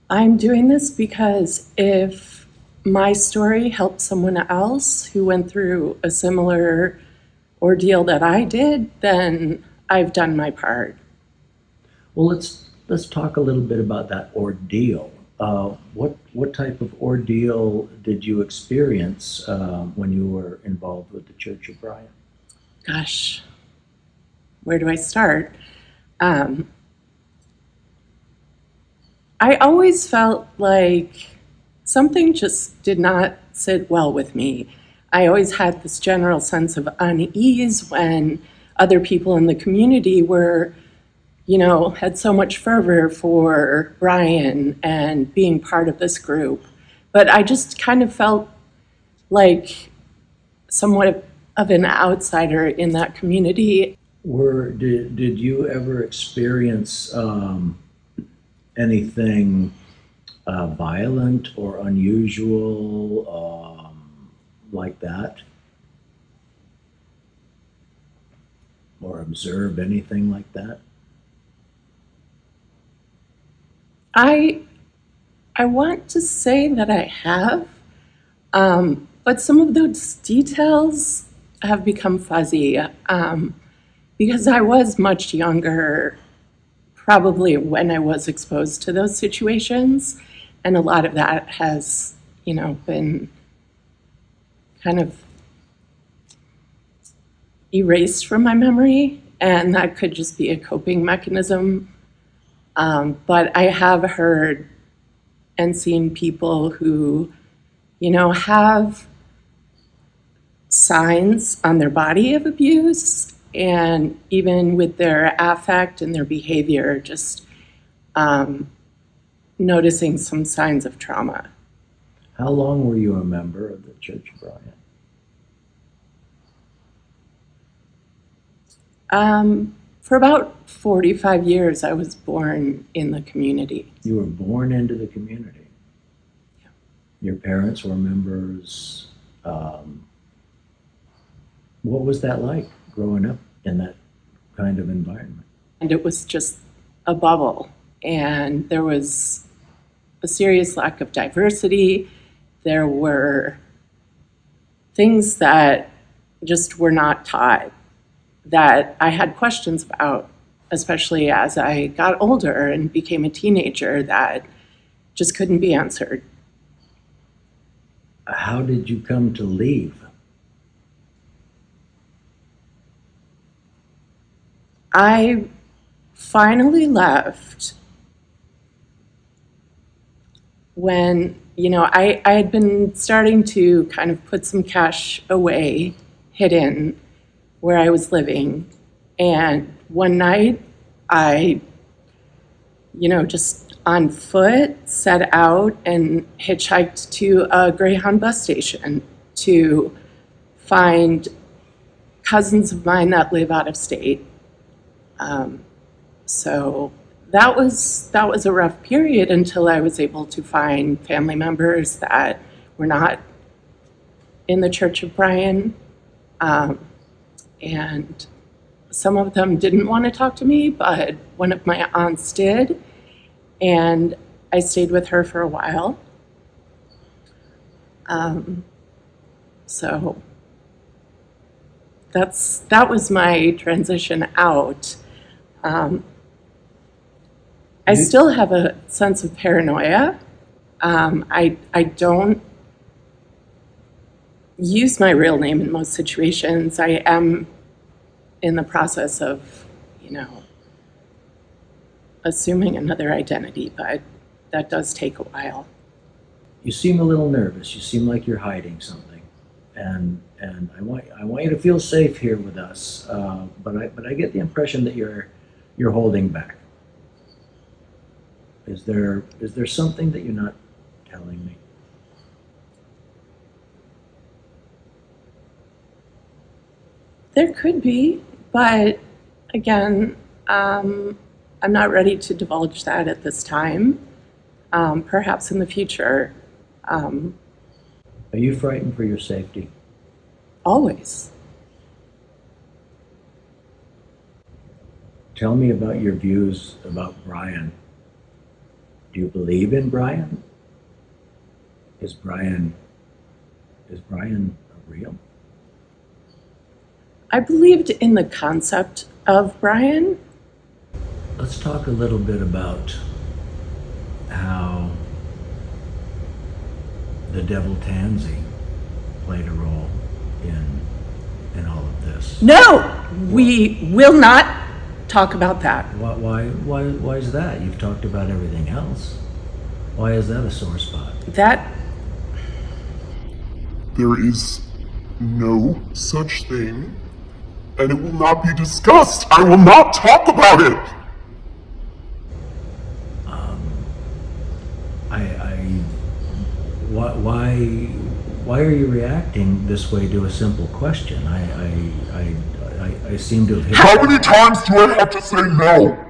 I'm doing this because if my story helps someone else who went through a similar ordeal that I did, then I've done my part. Well, let's talk a little bit about that ordeal. What type of ordeal did you experience when you were involved with the Church of Bryan? Gosh, where do I start? Um, I always felt like something just did not sit well with me. I always had this general sense of unease when other people in the community were, had so much fervor for Brian and being part of this group. But I just kind of felt like somewhat of an outsider in that community. Did you ever experience anything violent or unusual like that, or observe anything like that? I I want to say that I have, but some of those details have become fuzzy because I was much younger, probably when I was exposed to those situations, and a lot of that has, been kind of erased from my memory, and that could just be a coping mechanism. But I have heard and seen people who, have signs on their body of abuse, and even with their affect and their behavior, just um, noticing some signs of trauma. How long were you a member of the Church of Bryan? For about 45 years, I was born in the community. You were born into the community. Your parents were members. Um, what was that like growing up in that kind of environment? And it was just a bubble. And there was a serious lack of diversity. There were things that just were not taught that I had questions about, especially as I got older and became a teenager, that just couldn't be answered. How did you come to leave? I finally left when, I had been starting to kind of put some cash away, hidden where I was living. And one night, I, just on foot set out and hitchhiked to a Greyhound bus station to find cousins of mine that live out of state. Um, so that was a rough period until I was able to find family members that were not in the Church of Bryan, um, and some of them didn't want to talk to me, but one of my aunts did, and I stayed with her for a while. Um, so that was my transition out. Um, I You, still have a sense of paranoia. I don't use my real name in most situations. I am in the process of, you know, assuming another identity, but that does take a while. you seem a little nervous. You seem like you're hiding something, and I want you to feel safe here with us. But I get the impression that you're holding back. Is there something that you're not telling me? There could be, but again, I'm not ready to divulge that at this time. Perhaps in the future. Um, Are you frightened for your safety? Always. Tell me about your views about Brian. you believe in Brian? Is Brian real? I believed in the concept of Brian. Let's talk a little bit about how the devil Tansy played a role in all of this. No, we will not talk about that. Why is that? You've talked about everything else. Why is that a sore spot? That There is no such thing, and it will not be discussed. I will not talk about it. Why are you reacting this way to a simple question? I seem to have hit. How many times do I have to say no?